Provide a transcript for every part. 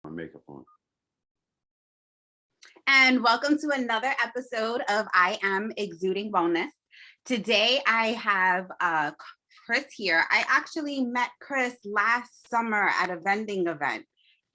My makeup on. And welcome to another episode of I Am Exuding Wellness. Today I have Chris here. I actually met Chris last summer at a vending event.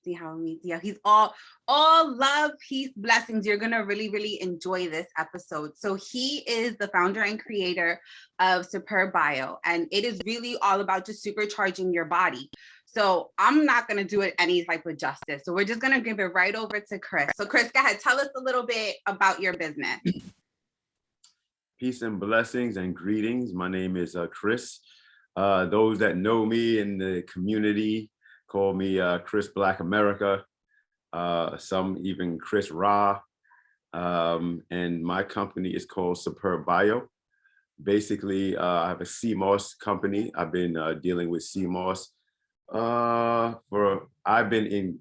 See how he's all love, peace, blessings. You're gonna really enjoy this episode. So he is the founder and creator of Superb Bio, and it is really all about just supercharging your body. So I'm not gonna do it any type of justice. So we're just gonna give it right over to Chris. So Chris, go ahead, tell us a little bit about your business. Peace and blessings and greetings. My name is Chris. Those that know me in the community call me Chris Black America, some even Chris Ra. And my company is called Superb Bio. Basically, I have a Cmos company. I've been dealing with Cmos I've been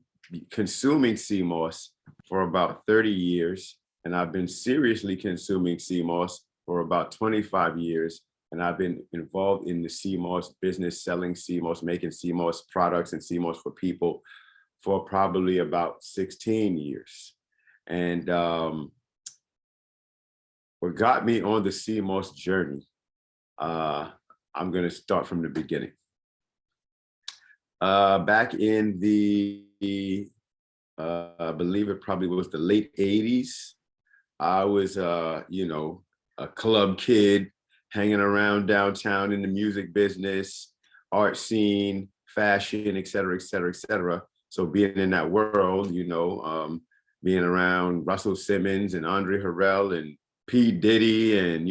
consuming Cmos for about 30 years. And I've been seriously consuming Cmos for about 25 years. And I've been involved in the Cmos business, selling Cmos, making Cmos products and Cmos for people for probably about 16 years. And what got me on the Cmos journey, I'm going to start from the beginning. Back in the, I believe it probably was the late 80s, I was, a club kid, hanging around downtown in the music business, art scene, fashion, et cetera, et cetera, et cetera. So being in that world, being around Russell Simmons and Andre Harrell and P. Diddy and,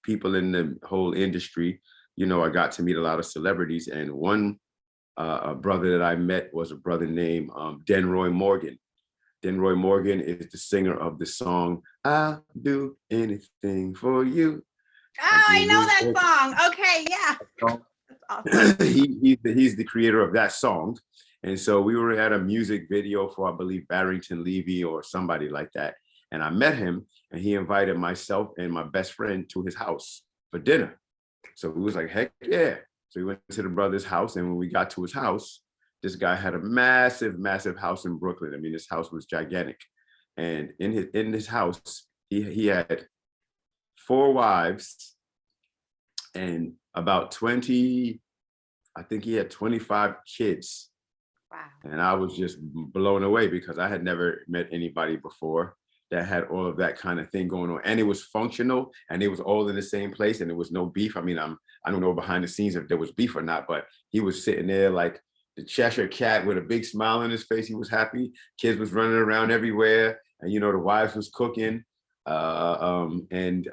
people in the whole industry, I got to meet a lot of celebrities. And one brother that I met was a brother named Denroy Morgan. Denroy Morgan is the singer of the song, "I'll Do Anything for You." Oh, I know that song. Okay, yeah. That's awesome. He's the creator of that song. And so we were at a music video for, I believe, Barrington Levy or somebody like that. And I met him and he invited myself and my best friend to his house for dinner. So we was like, heck yeah. So we went to the brother's house, and when we got to his house, this guy had a massive house in Brooklyn. I mean, this house was gigantic. And in his house, he had 4 wives and about 20, I think he had 25 kids. Wow. And I was just blown away because I had never met anybody before that had all of that kind of thing going on. And it was functional and it was all in the same place and there was no beef. I mean, I don't know behind the scenes if there was beef or not, but he was sitting there like the Cheshire cat with a big smile on his face. He was happy. Kids was running around everywhere. And, the wives was cooking and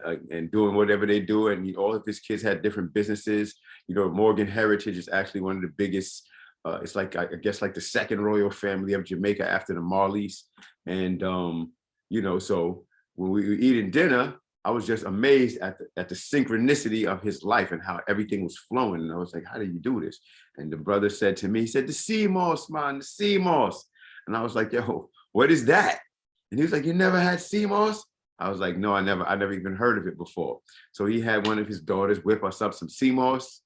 doing whatever they do. And all of his kids had different businesses. Morgan Heritage is actually one of the biggest, it's like, I guess like the second royal family of Jamaica after the Marleys. And, so when we were eating dinner, I was just amazed at the synchronicity of his life and how everything was flowing. And I was like, how do you do this? And the brother said to me, he said, the Cmos, man, the Cmos. And I was like, yo, what is that? And he was like, you never had Cmos? I was like, no, I never even heard of it before. So he had one of his daughters whip us up some Cmos.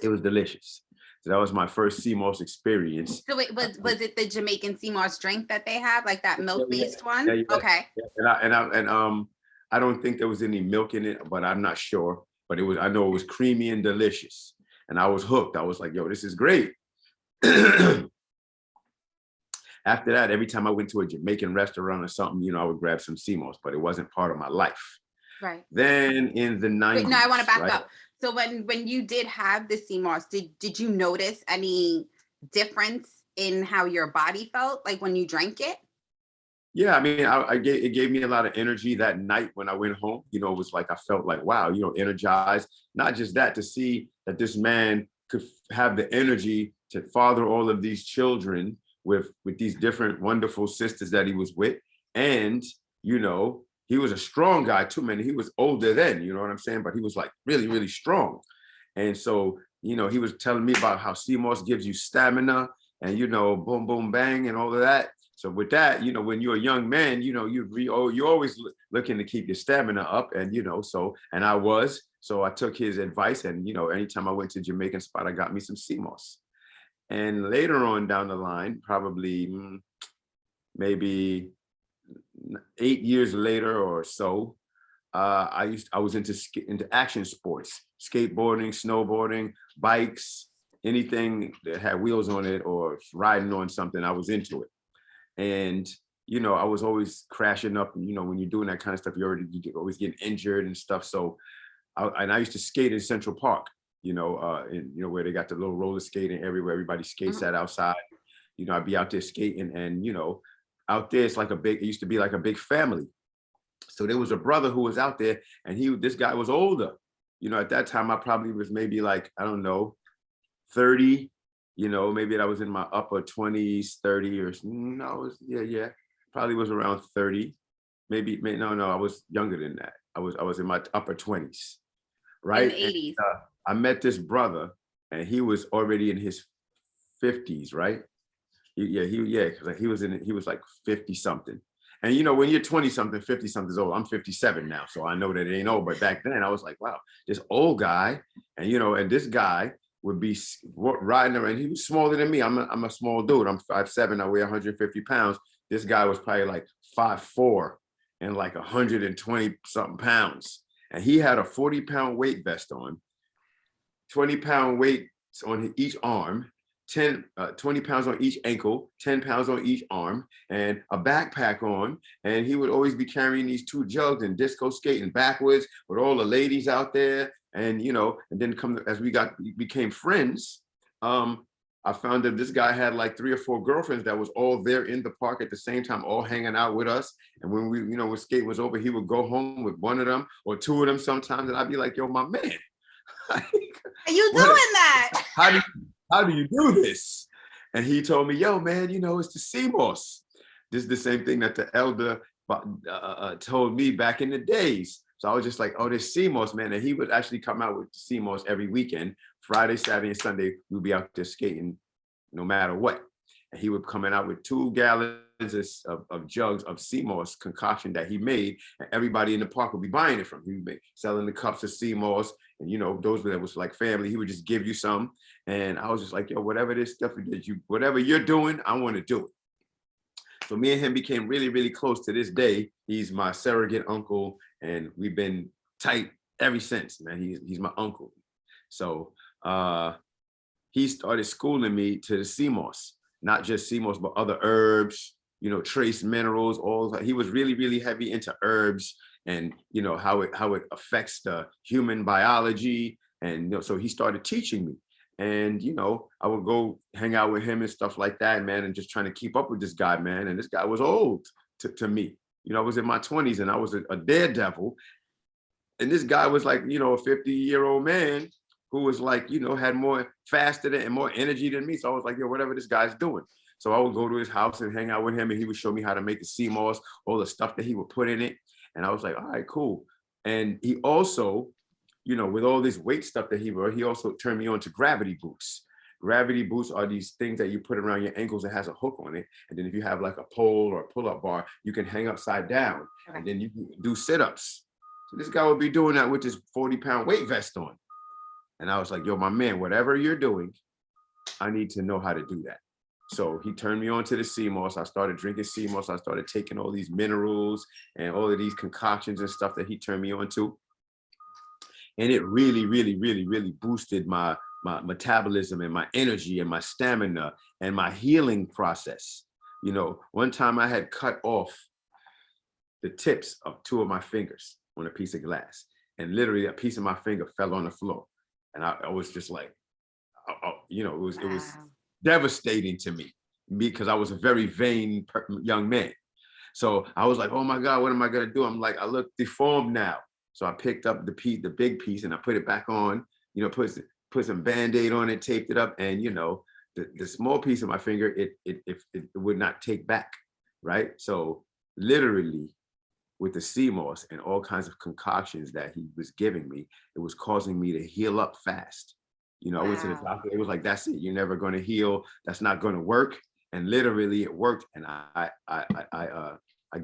It was delicious. So that was my first Cmos experience. So wait, was it the Jamaican Cmos drink that they have, like that milk-based one? Yeah. Okay. And I don't think there was any milk in it, but I'm not sure. But I know it was creamy and delicious. And I was hooked. I was like, yo, this is great. After that, every time I went to a Jamaican restaurant or something, I would grab some Cmos, but it wasn't part of my life. Right. Then in the 90s. Wait, no, I want to back up. So when you did have the Cmos, did you notice any difference in how your body felt, like when you drank it? Yeah, I mean, it gave me a lot of energy that night when I went home. It was like I felt like, wow, energized. Not just that, to see that this man could have the energy to father all of these children with these different wonderful sisters that he was with. And, he was a strong guy too, man. He was older then, you know what I'm saying? But he was like really, really strong. And so, he was telling me about how Cmos gives you stamina and, boom, boom, bang and all of that. So with that, when you're a young man, you're always looking to keep your stamina up. And, and I was. So I took his advice and, anytime I went to Jamaican spot, I got me some Cmos. And later on down the line, probably maybe 8 years later or so, I was into action sports, skateboarding, snowboarding, bikes, anything that had wheels on it or riding on something. I was into it, and I was always crashing up. And when you're doing that kind of stuff, always getting injured and stuff. So, I used to skate in Central Park. Where they got the little roller skating everywhere. Everybody skates that outside. I'd be out there skating, and out there it used to be like a big family. So there was a brother who was out there, and this guy was older. At that time I probably was maybe like, I don't know, 30. Maybe I was in my upper 20s, 30, or no, yeah, probably was around 30. Maybe no, I was younger than that. I was in my upper 20s, In right? the 80s. I met this brother, and he was already in his 50s, right? Because he was like 50 something. And when you're 20 something, 50 something is old. I'm 57 now, so I know that it ain't old. But back then I was like, wow, this old guy, and this guy would be riding around. He was smaller than me. I'm a small dude. I'm 5'7". I weigh 150 pounds. This guy was probably like 5'4" and like 120 something pounds. And he had a 40-pound weight vest on, 20-pound weights on each arm, 20 pounds on each ankle, 10 pounds on each arm, and a backpack on. And he would always be carrying these 2 jugs and disco skating backwards with all the ladies out there. And, and then as we became friends, I found that this guy had like 3 or 4 girlfriends that was all there in the park at the same time, all hanging out with us. And when when skate was over, he would go home with one of them or 2 of them sometimes. And I'd be like, yo, my man. Are you doing that? How do you do this? And he told me, yo, man, it's the Cmos. This is the same thing that the elder told me back in the days. So I was just like, oh, this Cmos, man. And he would actually come out with Cmos every weekend. Friday, Saturday, and Sunday, we'd be out there skating no matter what. And he would come out with 2 gallons of jugs of Cmos concoction that he made, and everybody in the park would be buying it from him. He would be selling the cups of Cmos, and those that was like family. He would just give you some, and I was just like, yo, whatever this stuff is, whatever you're doing, I want to do it. So me and him became really, really close to this day. He's my surrogate uncle, and we've been tight ever since, man. He's my uncle. So he started schooling me to the Cmos, not just Cmos, but other herbs, trace minerals, all that. He was really, really heavy into herbs and, how it affects the human biology. And, so he started teaching me. And, I would go hang out with him and stuff like that, man, and just trying to keep up with this guy, man. And this guy was old to me. I was in my 20s and I was a daredevil. And this guy was like, a 50-year-old man who was like, had more faster and more energy than me. So I was like, yo, whatever this guy's doing. So I would go to his house and hang out with him, and he would show me how to make the Cmos, all the stuff that he would put in it. And I was like, all right, cool. And he also, with all this weight stuff that he also turned me on to gravity boots. Gravity boots are these things that you put around your ankles that has a hook on it. And then if you have like a pole or a pull-up bar, you can hang upside down, and then you can do sit-ups. So this guy would be doing that with this 40-pound weight vest on. And I was like, yo, my man, whatever you're doing, I need to know how to do that. So he turned me on to the Cmos. I started drinking Cmos. I started taking all these minerals and all of these concoctions and stuff that he turned me on to. And it really, really, really, really boosted my metabolism and my energy and my stamina and my healing process. One time I had cut off the tips of 2 of my fingers on a piece of glass. And literally a piece of my finger fell on the floor. And I was just like, it was devastating to me because I was a very vain young man. So I was like, oh my God, what am I gonna do? I'm like, I look deformed now. So I picked up the big piece and I put it back on, put some Band-Aid on it, taped it up, and the small piece of my finger, it would not take back, right? So literally with the Cmos and all kinds of concoctions that he was giving me, it was causing me to heal up fast. I went to the doctor. It was like, that's it. You're never going to heal. That's not going to work. And literally it worked. And I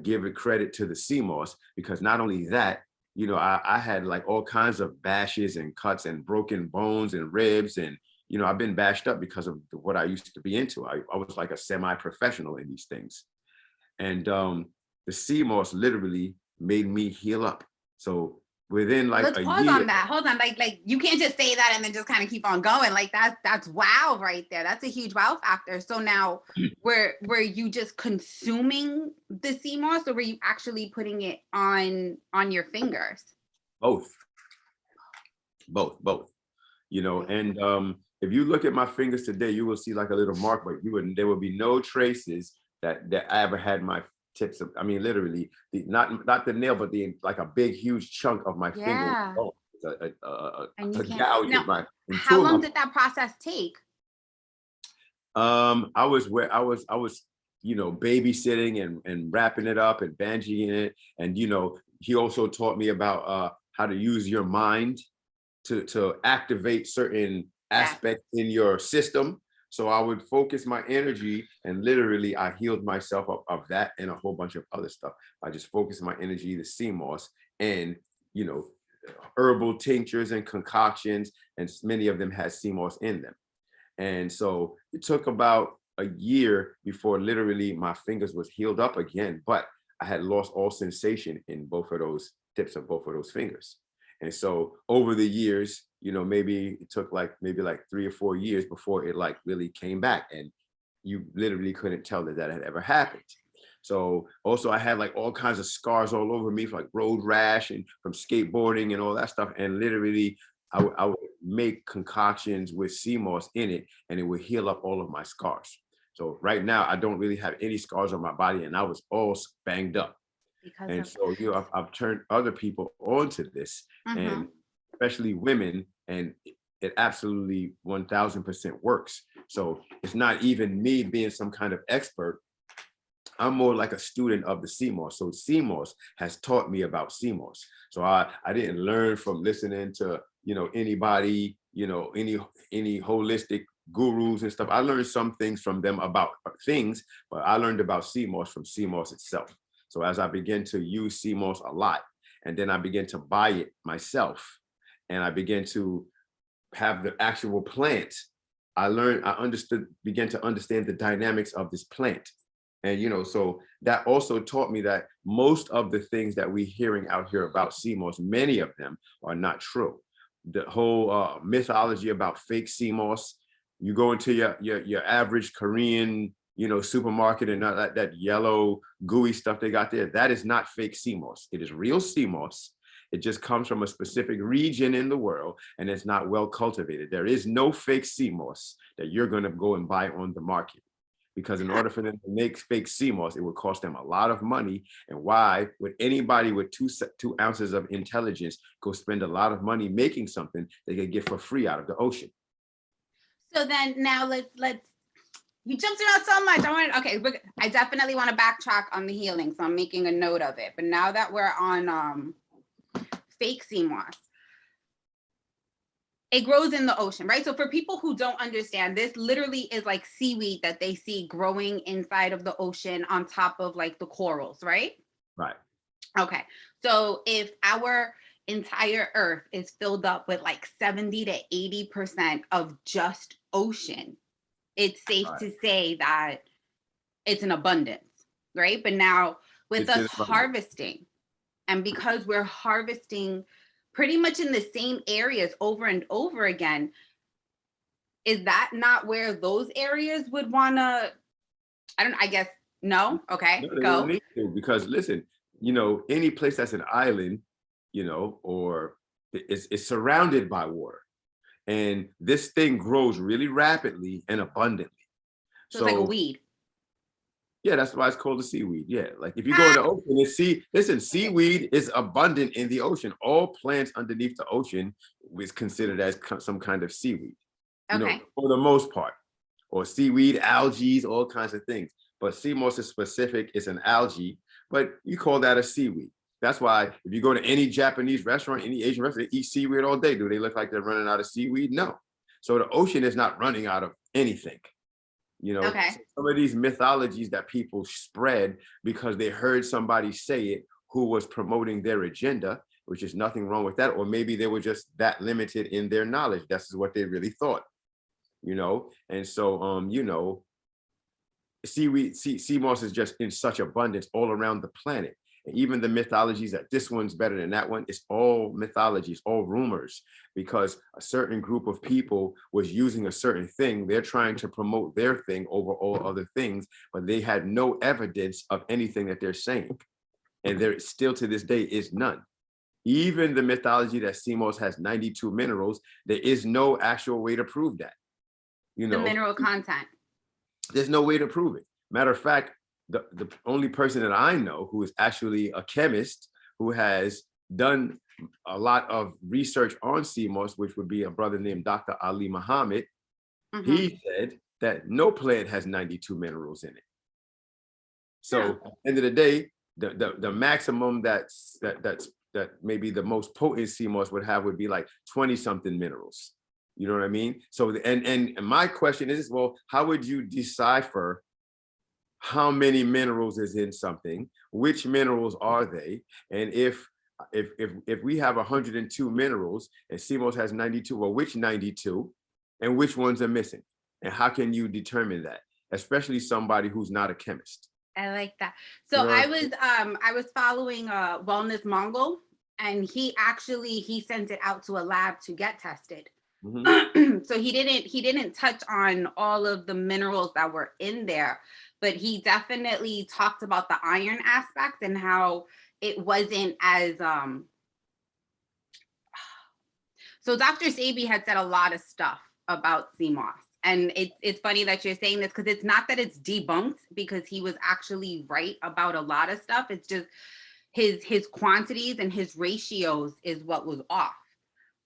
give it credit to the Cmos, because not only that, I had like all kinds of bashes and cuts and broken bones and ribs and, you know, I've been bashed up because of what I used to be into. I was like a semi-professional in these things. And the CMOS literally made me heal up. So within like Let's a pause year, on that. Hold on. Like you can't just say that and then just kind of keep on going. Like that's wow right there. That's a huge wow factor. So now were you just consuming the CMOS or were you actually putting it on your fingers? both, both, you know, and if you look at my fingers today, you will see like a little mark, but there would be no traces that I ever had my tips of, I mean, literally not the nail, but the like a big, huge chunk of my finger. Yeah. Oh, And you a can't gouge now in my in how two of long my did that process take? I was, you know, babysitting and wrapping it up and bandaging it. And, you know, he also taught me about how to use your mind to activate certain Yeah. aspects in your system. So I would focus my energy and literally I healed myself of that and a whole bunch of other stuff. I just focused my energy to CMOS and, you know, herbal tinctures and concoctions, and many of them had CMOS in them. And so it took about a year before literally my fingers was healed up again, but I had lost all sensation in both of those tips of both of those fingers. And so over the years, you know, maybe it took like maybe like 3 or 4 years before it like really came back. And you literally couldn't tell that that had ever happened. So also I had like all kinds of scars all over me, like road rash and from skateboarding and all that stuff. And literally I would make concoctions with CMOS in it and it would heal up all of my scars. So right now I don't really have any scars on my body and I was all banged up. Because And of so, you know, I've turned other people onto this, and especially women, and it absolutely 1000% works. So it's not even me being some kind of expert. I'm more like a student of the CMOS. So CMOS has taught me about CMOS. So I didn't learn from listening to, you know, anybody, you know, any holistic gurus and stuff. I learned some things from them about things, but I learned about CMOS from CMOS itself. So as I began to use CMOS a lot, and then I began to buy it myself, and I began to have the actual plant, began to understand the dynamics of this plant. And, you know, so that also taught me that most of the things that we're hearing out here about CMOS, many of them are not true. The whole mythology about fake CMOS, you go into your average Korean, you know, supermarket and that yellow gooey stuff they got there, that is not fake CMOS. It is real CMOS. It just comes from a specific region in the world and it's not well cultivated. There is no fake CMOS that you're going to go and buy on the market. Because in order for them to make fake CMOS, it would cost them a lot of money. And why would anybody with 2 ounces of intelligence go spend a lot of money making something they could get for free out of the ocean? So then now let's you jumped around so much. I definitely want to backtrack on the healing. So I'm making a note of it. But now that we're on fake CMOS, it grows in the ocean, right? So for people who don't understand, this literally is like seaweed that they see growing inside of the ocean on top of like the corals, right? Right. Okay. So if our entire earth is filled up with like 70 to 80% of just ocean, it's safe to say that it's an abundance, right? But now with us harvesting, and because we're harvesting pretty much in the same areas over and over again, is that not where those areas would want to, I guess, no? Okay, No, they don't go. need to, because listen, you know, any place that's an island, you know, or it's surrounded by water. And this thing grows really rapidly and abundantly. So it's like a So weed. yeah, that's why it's called a seaweed. Yeah, like if you go in the ocean and listen, Okay. seaweed is abundant in the ocean. All plants underneath the ocean is considered as some kind of seaweed, you know, Okay. for the most part, or seaweed, algae, all kinds of things. But CMOS is specific, it's an algae, but you call that a seaweed. That's why if you go to any Japanese restaurant, any Asian restaurant, they eat seaweed all day. Do they look like they're running out of seaweed? No. So the ocean is not running out of anything. You know, Okay. so some of these mythologies that people spread because they heard somebody say it who was promoting their agenda, which is nothing wrong with that. Or maybe they were just that limited in their knowledge. That's what they really thought. And so, Cmos is just in such abundance all around the planet. And even the mythologies that this one's better than that one, it's all mythologies, all rumors, because a certain group of people was using a certain thing. They're trying to promote their thing over all other things, but they had no evidence of anything that they're saying. And there still to this day is none. Even the mythology that Cmos has 92 minerals, there is no actual way to prove that. The mineral content. There's no way to prove it. Matter of fact, the only person that I know who is actually a chemist who has done a lot of research on CMOS, which would be a brother named Dr. Ali Muhammad, he said that no plant has 92 minerals in it. So at the end of the day, the maximum that maybe the most potent CMOS would have would be like 20 something minerals. You know what I mean? So and my question is, well, how would you decipher how many minerals is in something? Which minerals are they? And if we have 102 minerals and CMOS has 92, well, which 92 and which ones are missing? And how can you determine that? Especially somebody who's not a chemist. I like that. So I was following Wellness Mongol, and he sent it out to a lab to get tested. So he didn't touch on all of the minerals that were in there, but he definitely talked about the iron aspect and how it wasn't as so Dr. Sebi had said a lot of stuff about CMOS. And it's funny that you're saying this, because it's not that it's debunked, because he was actually right about a lot of stuff. It's just his quantities and his ratios is what was off.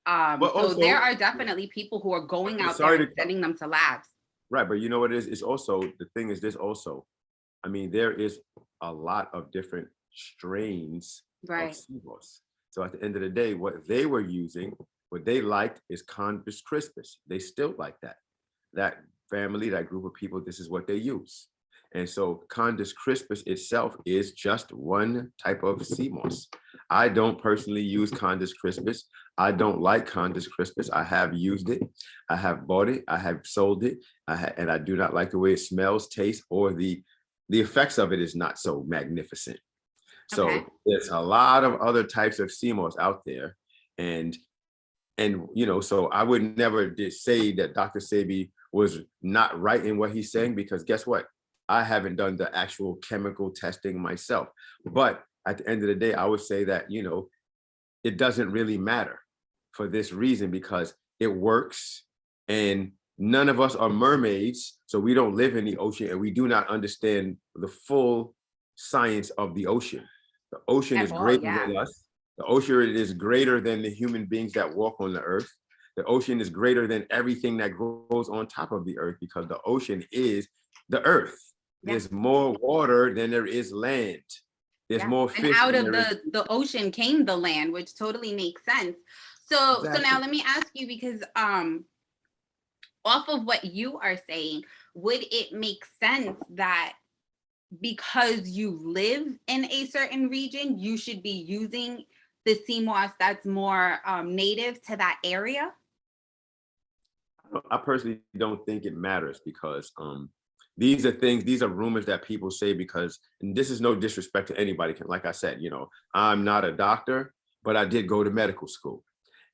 So also, there are definitely people who are going out there and sending them to labs. Right, but you know what it is? It's also, the thing is this also, I mean, there is a lot of different strains of CMOS. So at the end of the day, what they were using, what they liked is Condus crispus. They still like that. That family, that group of people, this is what they use. And so Condus crispus itself is just one type of CMOS. I don't personally use Condus crispus. I don't like Condus crispus. I have used it. I have bought it. I have sold it. And I do not like the way it smells, tastes, or the effects of it is not so magnificent. So there's a lot of other types of CMOS out there. And so I would never say that Dr. Sebi was not right in what he's saying, because guess what? I haven't done the actual chemical testing myself. But at the end of the day, I would say that, it doesn't really matter for this reason, because it works, and none of us are mermaids. So we don't live in the ocean, and we do not understand the full science of the ocean. The ocean is greater than us. The ocean is greater than the human beings that walk on the earth. The ocean is greater than everything that grows on top of the earth, because the ocean is the earth. There's more water than there is land. There's more fish. And out of the ocean came the land, which totally makes sense. So now let me ask you, because off of what you are saying, would it make sense that because you live in a certain region, you should be using the CMOS that's more native to that area? I personally don't think it matters, because these are rumors that people say, because, and this is no disrespect to anybody. Like I said, I'm not a doctor, but I did go to medical school,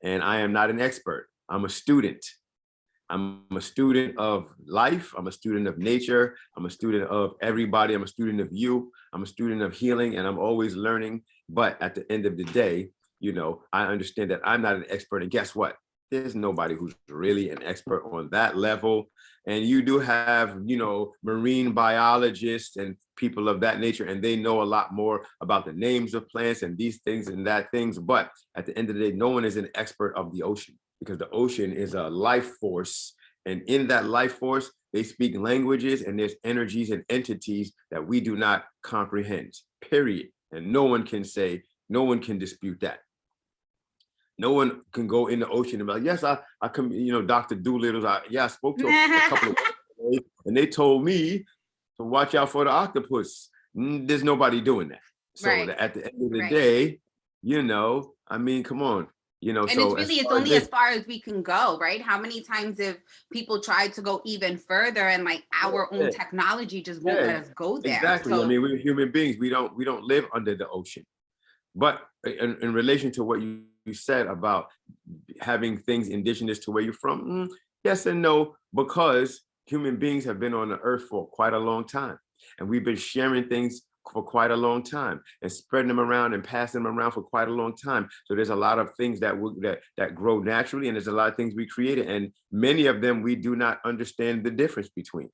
and I am not an expert. I'm a student. I'm a student of life. I'm a student of nature. I'm a student of everybody. I'm a student of you. I'm a student of healing, and I'm always learning. But at the end of the day, I understand that I'm not an expert. And guess what? There's nobody who's really an expert on that level. And you do have, marine biologists and people of that nature, and they know a lot more about the names of plants and these things and that things. But at the end of the day, no one is an expert of the ocean, because the ocean is a life force. And in that life force, they speak languages, and there's energies and entities that we do not comprehend, period. And no one can dispute that. No one can go in the ocean and be like, yes, I come, Dr. Doolittle's, I spoke to a couple of people, and they told me to watch out for the octopus. There's nobody doing that. So at the end of the day, I mean, come on. You know, And it's so as really, it's far as only as this, far as we can go, right? How many times have people tried to go even further and like our own yeah, technology just won't let yeah, us go there. exactly. I So mean, we're human beings. We don't live under the ocean. But in relation to what you said about having things indigenous to where you're from, yes and no, because human beings have been on the earth for quite a long time. And we've been sharing things for quite a long time and spreading them around and passing them around for quite a long time. So there's a lot of things that grow naturally, and there's a lot of things we created. And many of them we do not understand the difference between.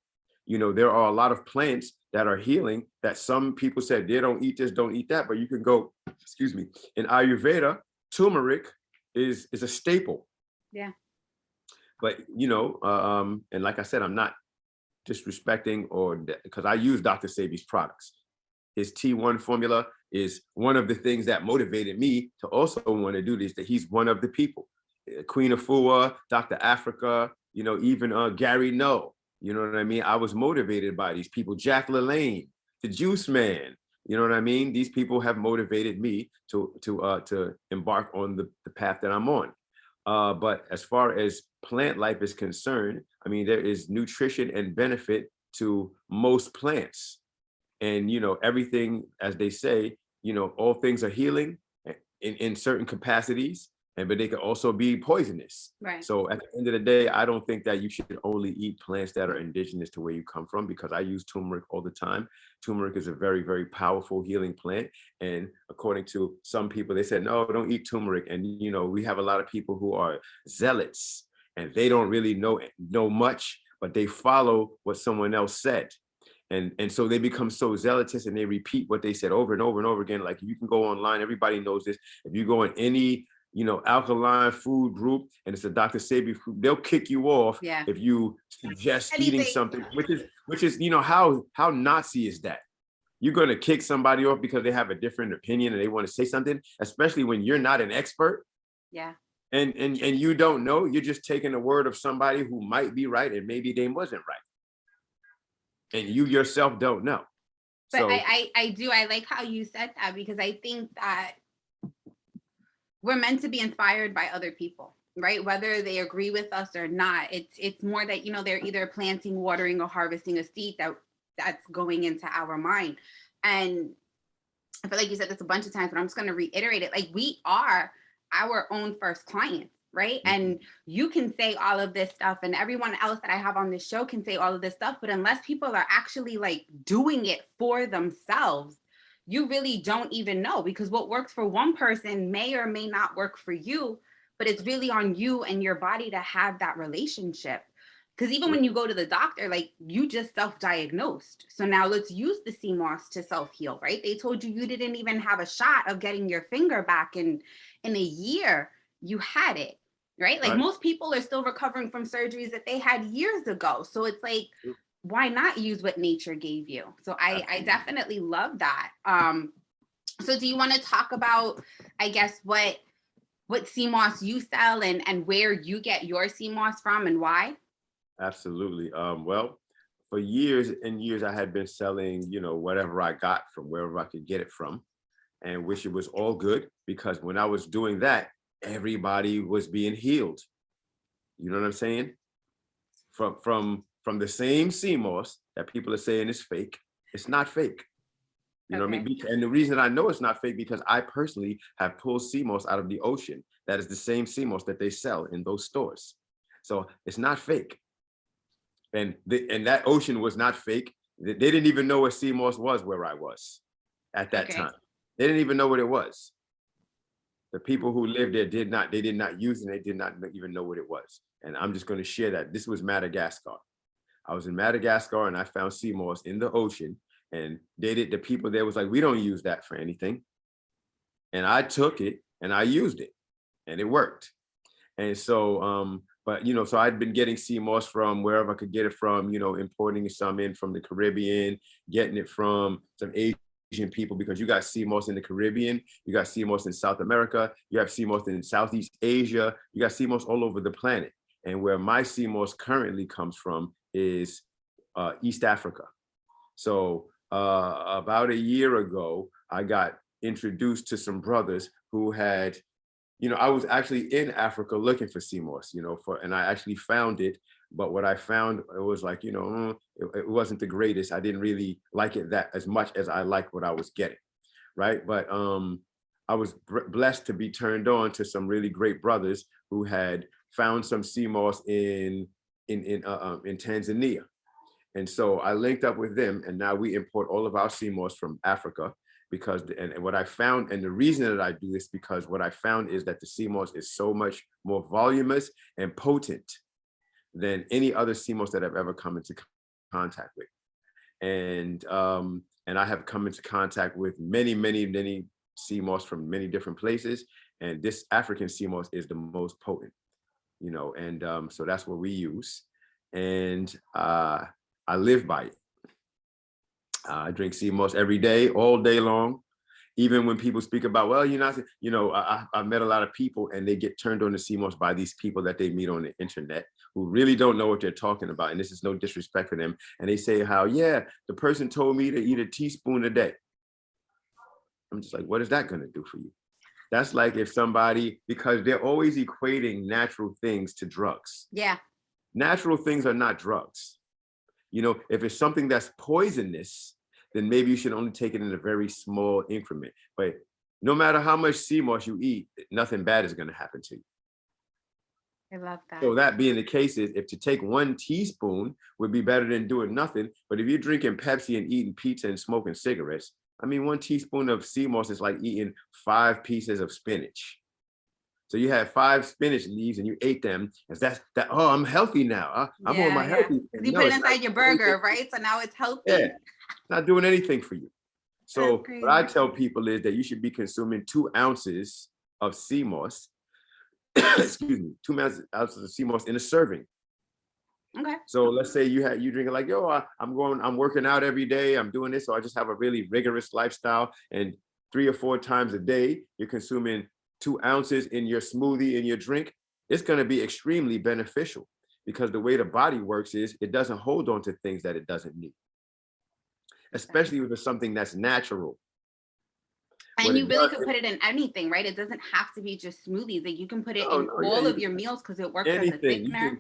You know, there are a lot of plants that are healing that some people said they don't eat this, don't eat that, but you can go, excuse me, in Ayurveda, turmeric is a staple. yeah. But you know, and like I said, I'm not disrespecting or because I use Dr. Sebi's products. His T1 formula is one of the things that motivated me to also want to do this. That he's one of the people, Queen Afua, Dr. Africa, you know, even Gary No. You know what I mean? I was motivated by these people. Jack LaLanne, the Juice Man. You know what I mean? These people have motivated me to embark on the path that I'm on. But as far as plant life is concerned, I mean, there is nutrition and benefit to most plants. And, you know, everything, as they say, you know, all things are healing in certain capacities, but they can also be poisonous. Right. So at the end of the day, I don't think that you should only eat plants that are indigenous to where you come from, because I use turmeric all the time. Turmeric is a very, very powerful healing plant. And according to some people, they said, no, don't eat turmeric. And, you know, we have a lot of people who are zealots and they don't really know much, but they follow what someone else said. And so they become so zealous and they repeat what they said over and over and over again. Like, you can go online, everybody knows this. If you go in any, you know, alkaline food group and it's a Dr. Sebi food, they'll kick you off Yeah. if you suggest eating Anything. something, which is, you know, how Nazi is that? You're going to kick somebody off because they have a different opinion and they want to say something, especially when you're not an expert. Yeah. And you don't know. You're just taking the word of somebody who might be right and maybe they wasn't right. And you yourself don't know. But So I like how you said that, because I think that we're meant to be inspired by other people, right? Whether they agree with us or not. It's more that, you know, they're either planting, watering, or harvesting a seed that's going into our mind. And I feel like you said this a bunch of times, but I'm just going to reiterate it. Like, we are our own first clients, right? And you can say all of this stuff, and everyone else that I have on this show can say all of this stuff, but unless people are actually like doing it for themselves, you really don't even know, because what works for one person may or may not work for you, but it's really on you and your body to have that relationship. Because even when you go to the doctor, like, you just self-diagnosed. So now let's use the Cmos to self-heal, right? They told you didn't even have a shot of getting your finger back in a year. You had it, right? Like, right. most people are still recovering from surgeries that they had years ago. So it's like, why not use what nature gave you? So I definitely love that. So do you want to talk about, I guess, what Cmos you sell and where you get your Cmos from and why? Absolutely. Well, for years and years, I had been selling, you know, whatever I got from wherever I could get it from, and wish it was all good, because when I was doing that, everybody was being healed. You know what I'm saying? From the same CMOS that people are saying is fake, it's not fake. You know what I mean? And the reason I know it's not fake, because I personally have pulled CMOS out of the ocean. That is the same CMOS that they sell in those stores. So it's not fake. And that ocean was not fake. They didn't even know what CMOS was where I was at that time. They didn't even know what it was. The people who lived there did not use it. They did not even know what it was. And I'm just going to share that. This was Madagascar. I was in Madagascar and I found CMOS in the ocean, and the people there was like, we don't use that for anything. And I took it and I used it and it worked. And so, but, you know, so I'd been getting CMOS from wherever I could get it from, you know, importing some in from the Caribbean, getting it from some Asian people, because you got CMOS in the Caribbean, you got CMOS in South America, you have CMOS in Southeast Asia, you got CMOS all over the planet. And where my CMOS currently comes from is East Africa. So about a year ago, I got introduced to some brothers who had I was actually in Africa looking for CMOS, and I actually found it. But what I found, it was like, it wasn't the greatest. I didn't really like it that as much as I liked what I was getting, right? But I was blessed to be turned on to some really great brothers who had found some CMOS in Tanzania. And so I linked up with them, and now we import all of our CMOS from Africa because, and what I found, and the reason that I do this, because what I found is that the CMOS is so much more voluminous and potent than any other CMOS that I've ever come into contact with. And I have come into contact with many, many, many CMOS from many different places. And this African CMOS is the most potent, and so that's what we use. And I live by it. I drink CMOS every day, all day long. Even when people speak about, well, I've met a lot of people and they get turned on to CMOS by these people that they meet on the internet who really don't know what they're talking about. And this is no disrespect for them. And they say how, yeah, the person told me to eat a teaspoon a day. I'm just like, what is that going to do for you? That's like if somebody, because they're always equating natural things to drugs. Yeah. Natural things are not drugs. If it's something that's poisonous, then maybe you should only take it in a very small increment. But no matter how much CMOS you eat, nothing bad is going to happen to you. I love that. So that being the case, is if to take 1 teaspoon would be better than doing nothing. But if you're drinking Pepsi and eating pizza and smoking cigarettes, 1 teaspoon of CMOS is like eating 5 pieces of spinach. So you had 5 spinach leaves and you ate them. Oh, I'm healthy now. I'm on my healthy. You put it inside your burger, right? So now it's healthy. Yeah, not doing anything for you. So what I tell people is that you should be consuming 2 ounces of CMOS, excuse me, 2 ounces of CMOS in a serving. Okay. So let's say you drink it like, I'm working out every day. I'm doing this. So I just have a really rigorous lifestyle. And 3 or 4 times a day, you're consuming 2 ounces in your smoothie, in your drink. It's going to be extremely beneficial because the way the body works is it doesn't hold on to things that it doesn't need, especially if it's something that's natural. And you really could put it in anything, right? It doesn't have to be just smoothies. Like you can put it in all of your meals because it works as a thickener.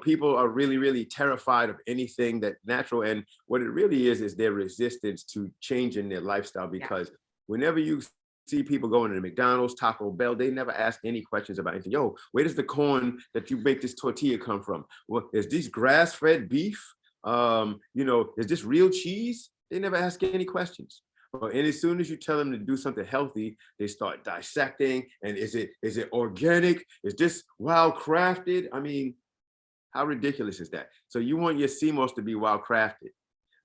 People are really, really terrified of anything that natural. And what it really is their resistance to changing their lifestyle, because whenever you see people going to McDonald's, Taco Bell, they never ask any questions about anything. Yo, where does the corn that you make this tortilla come from? Well, is this grass-fed beef? Is this real cheese? They never ask any questions. And as soon as you tell them to do something healthy, they start dissecting. And is it organic? Is this wild crafted? How ridiculous is that? So you want your CMOS to be wild crafted,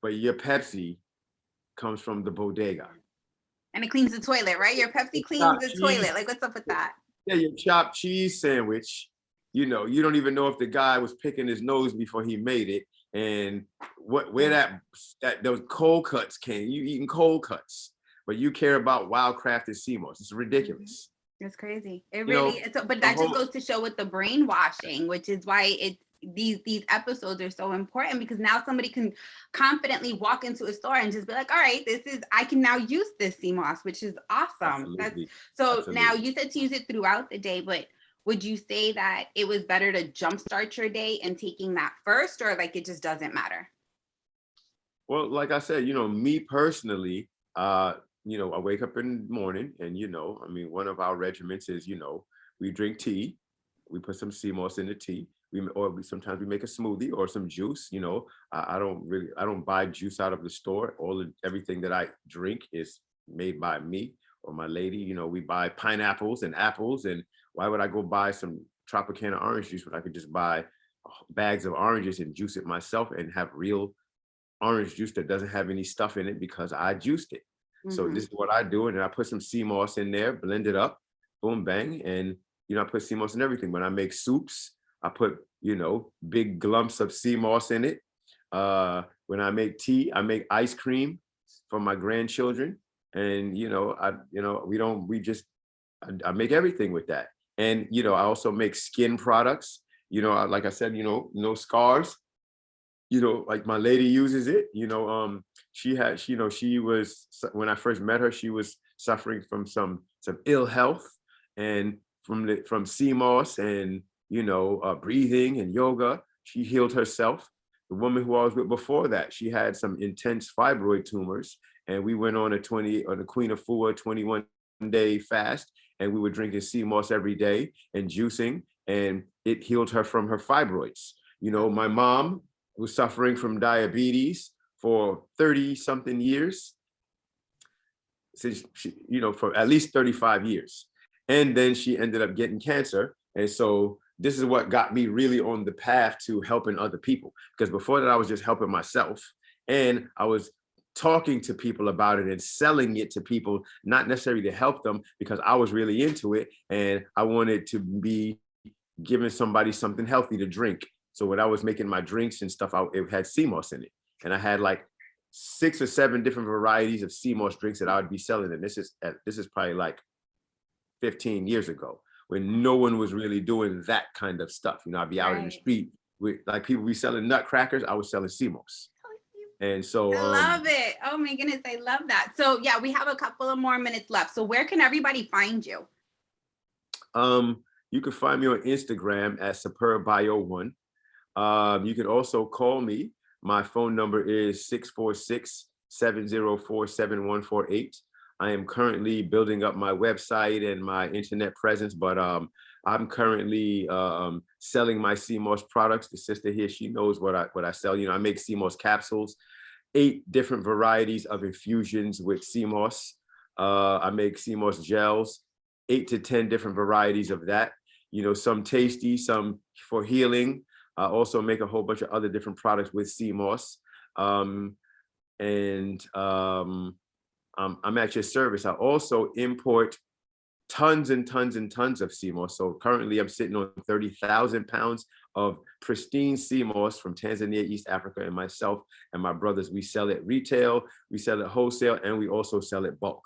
but your Pepsi comes from the bodega. And it cleans the toilet, right? Your Pepsi cleans the toilet. Like, what's up with that? Yeah, your chopped cheese sandwich, you don't even know if the guy was picking his nose before he made it. And where those cold cuts came. You eating cold cuts, but you care about wild crafted CMOS. It's ridiculous. It's crazy. It really is. But that just goes to show with the brainwashing, which is why these episodes are so important, because now somebody can confidently walk into a store and just be like, all right, I can now use this CMOS, which is awesome. Absolutely. Now you said to use it throughout the day, but would you say that it was better to jumpstart your day and taking that first, or like it just doesn't matter? Well, like I said, me personally, I wake up in the morning and, one of our regiments is, we drink tea. We put some CMOS in the tea. Sometimes we make a smoothie or some juice. I don't buy juice out of the store. Everything that I drink is made by me or my lady. We buy pineapples and apples, and why would I go buy some Tropicana orange juice when I could just buy bags of oranges and juice it myself and have real orange juice that doesn't have any stuff in it because I juiced it. Mm-hmm. So this is what I do. And I put some CMOS in there, blend it up, boom, bang. And, I put CMOS in everything. When I make soups, I put, big glumps of CMOS in it. When I make tea, I make ice cream for my grandchildren. And, I make everything with that. And, I also make skin products, like I said, no scars, like my lady uses it, she was, when I first met her, she was suffering from some ill health. And from Cmos and, you know, breathing and yoga. She healed herself. The woman who I was with before that, she had some intense fibroid tumors, and we went on a Queen Afua 21-day fast, and we were drinking Cmos every day and juicing, and it healed her from her fibroids. You know, my mom was suffering from diabetes for 30 something years, since she, you know, for at least 35 years. And then she ended up getting cancer. And so this is what got me really on the path to helping other people. Because before that, I was just helping myself. And I was talking to people about it and selling it to people, not necessarily to help them, because I was really into it. And I wanted to be giving somebody something healthy to drink. So when I was making my drinks and stuff, it had Cmos in it. And I had like 6 or 7 different varieties of Cmos drinks that I would be selling. And this is probably like 15 years ago, when no one was really doing that kind of stuff. You know, I'd be out in the street with, like, people be selling nutcrackers, I was selling Cmos. And so I love it. Oh my goodness, I love that. So yeah, we have a couple of more minutes left. So where can everybody find you? You can find me on Instagram at SuperbBio1. You can also call me. My phone number is 646-704-7148. I am currently building up my website and my internet presence, but I'm currently selling my Cmos products. The sister here, she knows what I sell. You know, I make Cmos capsules, 8 different varieties of infusions with Cmos. I make Cmos gels, 8 to 10 different varieties of that. You know, some tasty, some for healing. I also make a whole bunch of other different products with Cmos. I'm at your service. I also import tons and tons and tons of Cmos. So currently I'm sitting on 30,000 pounds of pristine Cmos from Tanzania, East Africa, and myself and my brothers. We sell it retail, we sell it wholesale, and we also sell it bulk.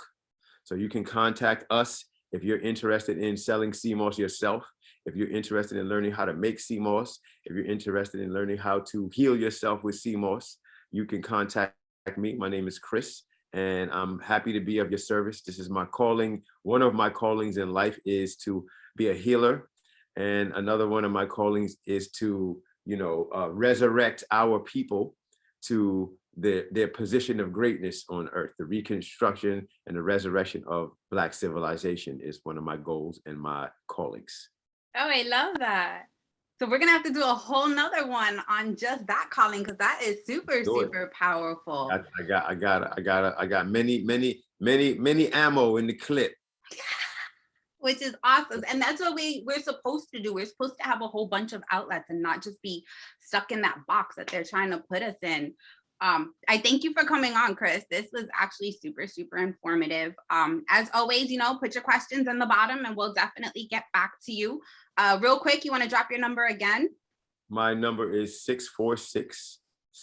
So you can contact us if you're interested in selling Cmos yourself, if you're interested in learning how to make Cmos, if you're interested in learning how to heal yourself with Cmos, you can contact me. My name is Chris, and I'm happy to be of your service. This is my calling. One of my callings in life is to be a healer. And another one of my callings is to, you know, resurrect our people to their position of greatness on earth. The reconstruction and the resurrection of Black civilization is one of my goals and my callings. Oh, I love that. So we're gonna have to do a whole nother one on just that calling, because that is super powerful. I got many ammo in the clip. Which is awesome. And that's what we're supposed to do. We're supposed to have a whole bunch of outlets and not just be stuck in that box that they're trying to put us in. I thank you for coming on, Chris. This was actually super informative. As always, you know, put your questions in the bottom and we'll definitely get back to you. Real quick, you want to drop your number again? My number is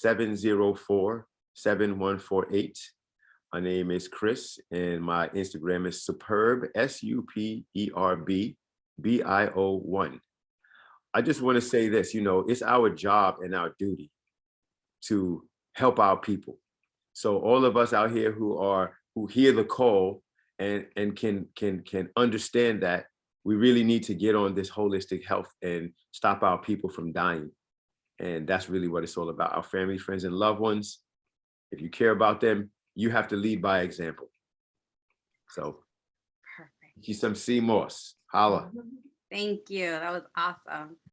646-704-7148. My name is Chris, and my Instagram is Superb, SUPERBBIO1. I just want to say this, you know, it's our job and our duty to help our people. So all of us out here who hear the call and can understand that we really need to get on this holistic health and stop our people from dying. And that's really what it's all about. Our family, friends, and loved ones. If you care about them, you have to lead by example. So, perfect. Get you some Cmos. Holla. Thank you. That was awesome.